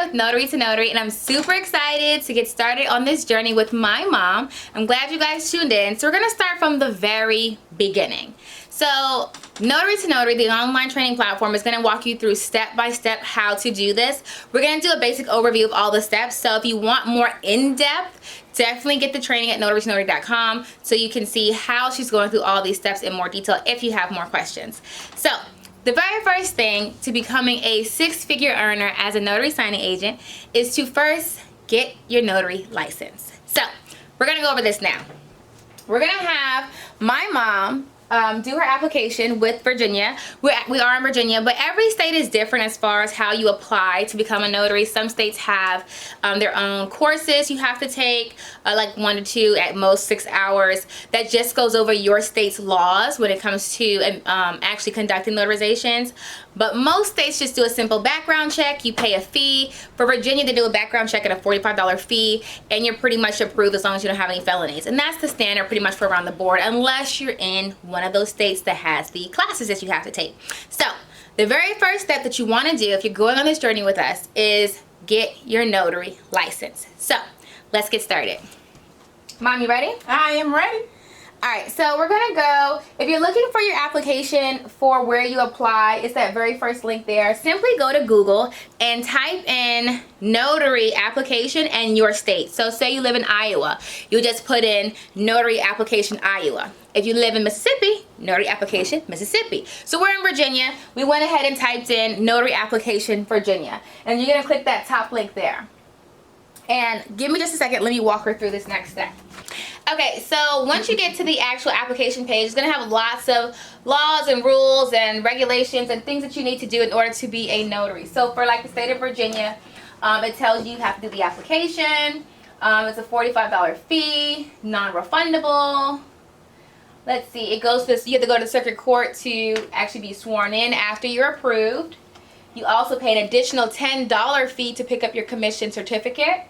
with Notary to Notary, and I'm super excited to get started on this journey with my mom. I'm glad you guys tuned in. So we're gonna start from the very beginning. So Notary to Notary, the online training platform, is gonna walk you through step by step how to do this. We're gonna do a basic overview of all the steps. So if you want more in-depth, definitely get the training at notarytonotary.com so you can see how she's going through all these steps in more detail if you have more questions. So the very first thing to becoming a six-figure earner as a notary signing agent is to first get your notary license. So we're gonna go over this now. We're gonna have my mom do her application with Virginia. We are in Virginia, but every state is different as far as how you apply to become a notary. Some states have their own courses you have to take, like 1 to 2, at most 6 hours. That just goes over your state's laws when it comes to actually conducting notarizations. But most states just do a simple background check. You pay a fee. For Virginia, they do a background check at a $45 fee, and you're pretty much approved as long as you don't have any felonies. And that's the standard pretty much for around the board, unless you're in one of those states that has the classes that you have to take. So the very first step that you want to do if you're going on this journey with us is get your notary license. So let's get started. Mom, you ready? I am ready. All right, so we're gonna go, if you're looking for your application for where you apply, it's that very first link there. Simply go to Google and type in notary application and your state. So say you live in Iowa, you just put in notary application Iowa. If you live in Mississippi, notary application Mississippi. So we're in Virginia. We went ahead and typed in notary application Virginia. And you're gonna click that top link there. And give me just a second, let me walk her through this next step. Okay, so once you get to the actual application page, it's going to have lots of laws and rules and regulations and things that you need to do in order to be a notary. So for like the state of Virginia, it tells you have to do the application. It's a $45 fee, non-refundable. Let's see, it goes to this, you have to go to the circuit court to actually be sworn in after you're approved. You also pay an additional $10 fee to pick up your commission certificate.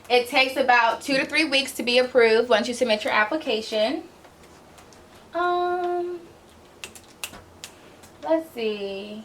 It takes about 2 to 3 weeks to be approved once you submit your application. Let's see.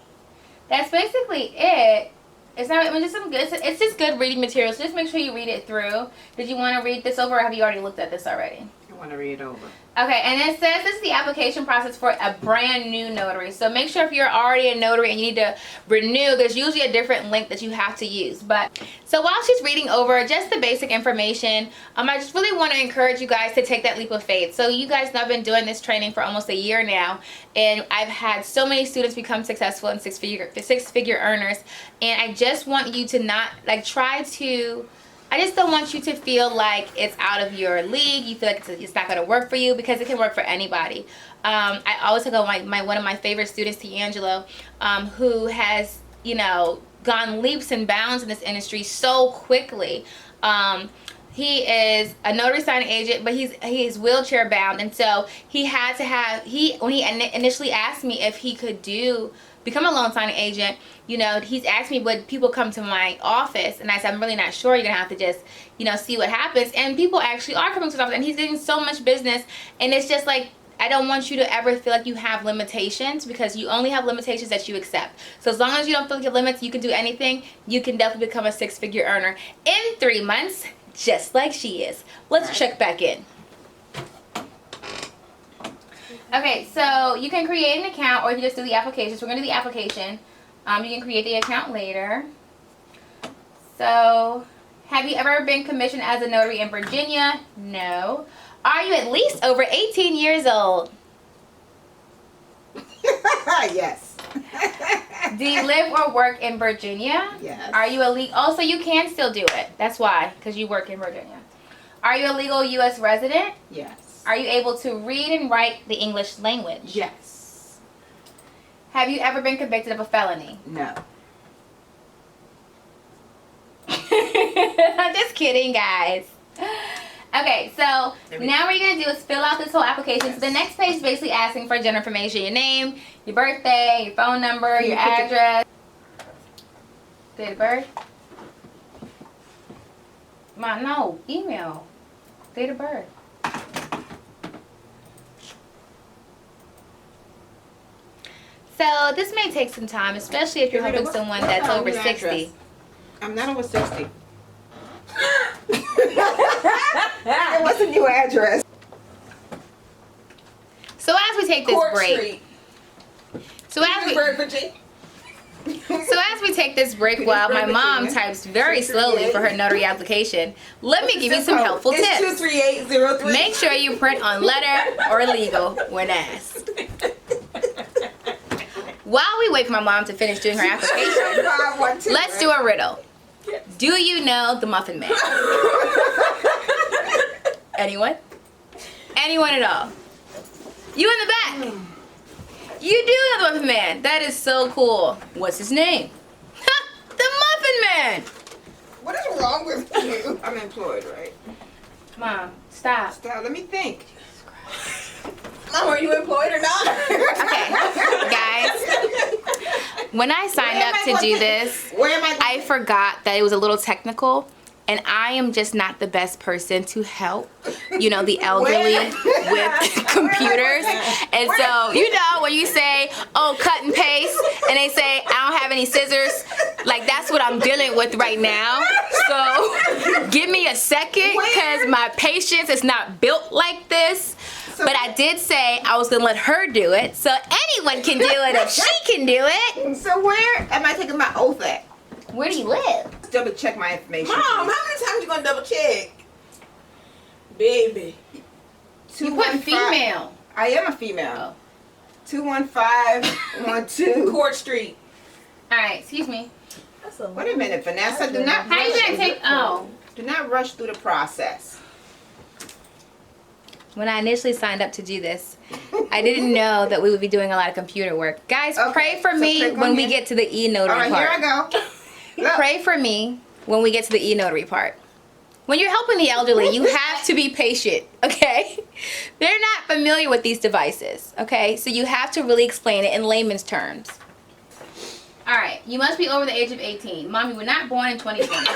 That's basically it. It's not, I mean, just some good, it's just good reading material. So just make sure you read it through. Did you want to read this over, or have you already looked at this already? I want to read it over. Okay, and it says this is the application process for a brand new notary. So make sure if you're already a notary and you need to renew, there's usually a different link that you have to use. But so while she's reading over just the basic information, I just really want to encourage you guys to take that leap of faith. So you guys know I've been doing this training for almost a year now, and I've had so many students become successful and six-figure earners, and I just want you to not I just don't want you to feel like it's out of your league. You feel like it's not going to work for you, because it can work for anybody. I always talk about one of my favorite students, D'Angelo, who has, gone leaps and bounds in this industry so quickly. He is a notary signing agent, but he's wheelchair bound, and so he had to have, when he initially asked me if he could become a loan signing agent, he's asked me, would people come to my office? And I said, I'm really not sure. You're going to have to just, see what happens. And people actually are coming to his office, and he's getting so much business. And it's just like, I don't want you to ever feel like you have limitations, because you only have limitations that you accept. So as long as you don't feel like you have limits, you can do anything. You can definitely become a six-figure earner in 3 months, just like she is. Let's check back in. Okay, so you can create an account, or you just do the application. So we're going to do the application. You can create the account later. So, have you ever been commissioned as a notary in Virginia? No. Are you at least over 18 years old? Yes. Do you live or work in Virginia? Yes. Are you a legal? Oh, so you can still do it. That's why, because you work in Virginia. Are you a legal U.S. resident? Yes. Are you able to read and write the English language? Yes. Have you ever been convicted of a felony? No. I'm just kidding, guys. Okay, so now what you're going to do is fill out this whole application. Yes. So the next page is basically asking for general information. Your name, your birthday, your phone number, your address. Date of birth? No, email. Date of birth. So this may take some time, especially if you're helping someone that's over 60. I'm not over 60. What's the new address? So as we take this Court break, Street. so as we Virginia. take this break while my mom Virginia. types very slowly for her notary application, let me give you some helpful It's tips. 23803. Make sure you print on letter or legal when asked. While we wait for my mom to finish doing her application, 512, let's do a riddle. Do you know the Muffin Man? Anyone? Anyone at all? You in the back. You do know the Muffin Man. That is so cool. What's his name? The Muffin Man. What is wrong with you? I'm employed, right? Mom, stop. Stop. Let me think. Mom, are you employed or not? Okay, guys. When I signed up to do this, Where am I? I forgot that it was a little technical, and I am just not the best person to help, the elderly with computers. And so, when you say, oh, cut and paste, and they say, I don't have any scissors, like that's what I'm dealing with right now. So give me a second, because my patience is not built like this. But I did say I was going to let her do it, so anyone can do it if she can do it. So where am I taking my oath at? Where do you live? Double check my information. Mom, how many times you gonna double check? Baby. You put female. I am a female. Oh. 21512. Court Street. All right, excuse me. Wait a minute, Vanessa. Do not How you gonna take? Oh, do not rush through the process. when I initially signed up to do this, I didn't know that we would be doing a lot of computer work. Guys, Okay, pray for so me click on when we here. get to the e-notary All right, part. here I go. Look. Pray for me when we get to the e-notary part. When you're helping the elderly, you have to be patient, okay? They're not familiar with these devices, okay? So you have to really explain it in layman's terms. All right, you must be over the age of 18. Mom, you were not born in 2020.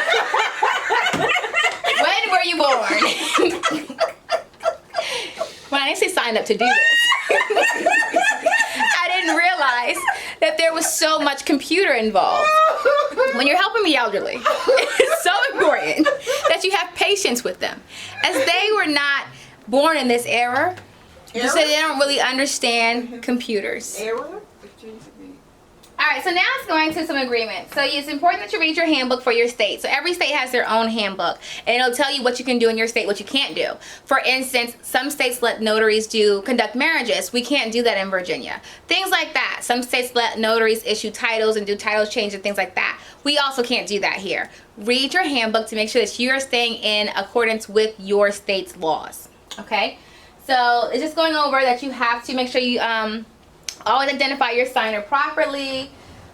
When were you born? When I initially signed up to do this, I didn't realize that there was so much computer involved. When you're helping the elderly, it's so important that you have patience with them, as they were not born in this era, so they don't really understand computers. Error? All right, so now it's going to some agreements. So it's important that you read your handbook for your state. So every state has their own handbook, and it'll tell you what you can do in your state, what you can't do. For instance, some states let notaries conduct marriages. We can't do that in Virginia. Things like that. Some states let notaries issue titles and do title change and things like that. We also can't do that here. Read your handbook to make sure that you're staying in accordance with your state's laws. Okay? So it's just going over that you have to make sure you always identify your signer properly.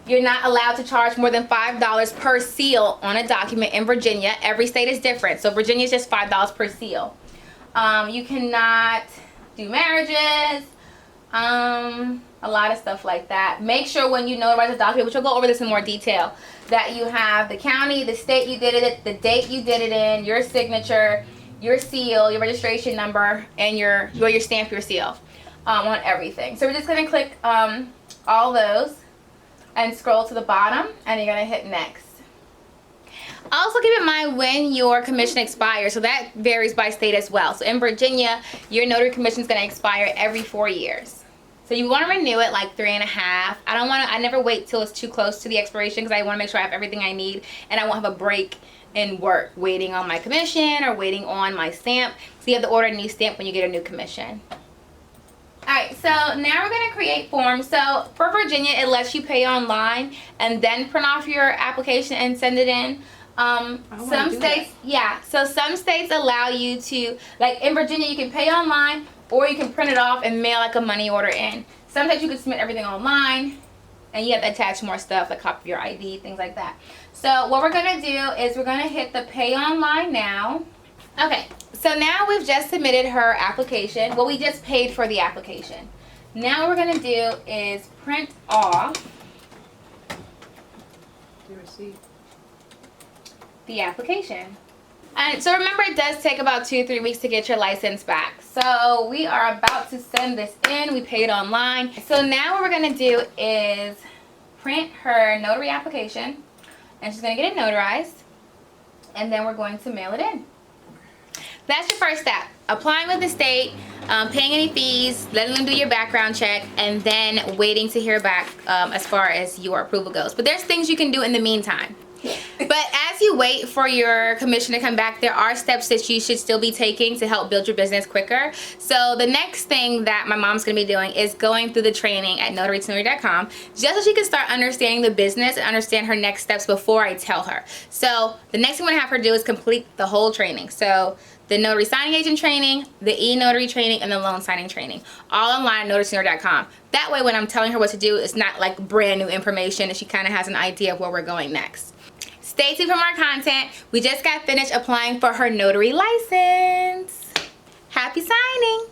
You're not allowed to charge more than $5 per seal on a document in Virginia. Every state is different. So Virginia is just $5 per seal. You cannot do marriages. A lot of stuff like that. Make sure when you notarize a document, which we'll go over this in more detail, that you have the county, the state you did it, the date you did it in, your signature, your seal, your registration number, and where you stamp your seal. On everything. So we're just going to click all those and scroll to the bottom, and you're going to hit next. Also keep in mind when your commission expires, so that varies by state as well. So in Virginia, your commission is going to expire every 4 years. So you want to renew it like 3.5. I never wait till it's too close to the expiration, because I want to make sure I have everything I need and I won't have a break in work waiting on my commission or waiting on my stamp. So you have to order a new stamp when you get a new commission. Alright, so now we're going to create forms. So for Virginia, it lets you pay online and then print off your application and send it in. Some states, so some states allow you to, like in Virginia, you can pay online or you can print it off and mail like a money order in. Sometimes you can submit everything online and you have to attach more stuff, like copy of your ID, things like that. So what we're going to do is we're going to hit the pay online now. Okay, so now we've just submitted her application. Well, we just paid for the application. Now what we're going to do is print off the application. And so remember, it does take about 2-3 weeks to get your license back. So we are about to send this in. We paid online. So now what we're going to do is print her notary application. and she's going to get it notarized, and then we're going to mail it in. That's your first step. Applying with the state, paying any fees, letting them do your background check, and then waiting to hear back as far as your approval goes. But there's things you can do in the meantime. But as you wait for your commission to come back, there are steps that you should still be taking to help build your business quicker. So the next thing that my mom's going to be doing is going through the training at notarytonotary.com, just so she can start understanding the business and understand her next steps before I tell her. So the next thing I'm going to have her do is complete the whole training. So the notary signing agent training, the e-notary training, and the loan signing training, all online at notarytonotary.com. That way when I'm telling her what to do, it's not like brand new information, and she kind of has an idea of where we're going next. Stay tuned for more content. We just got finished applying for her notary license. Happy signing!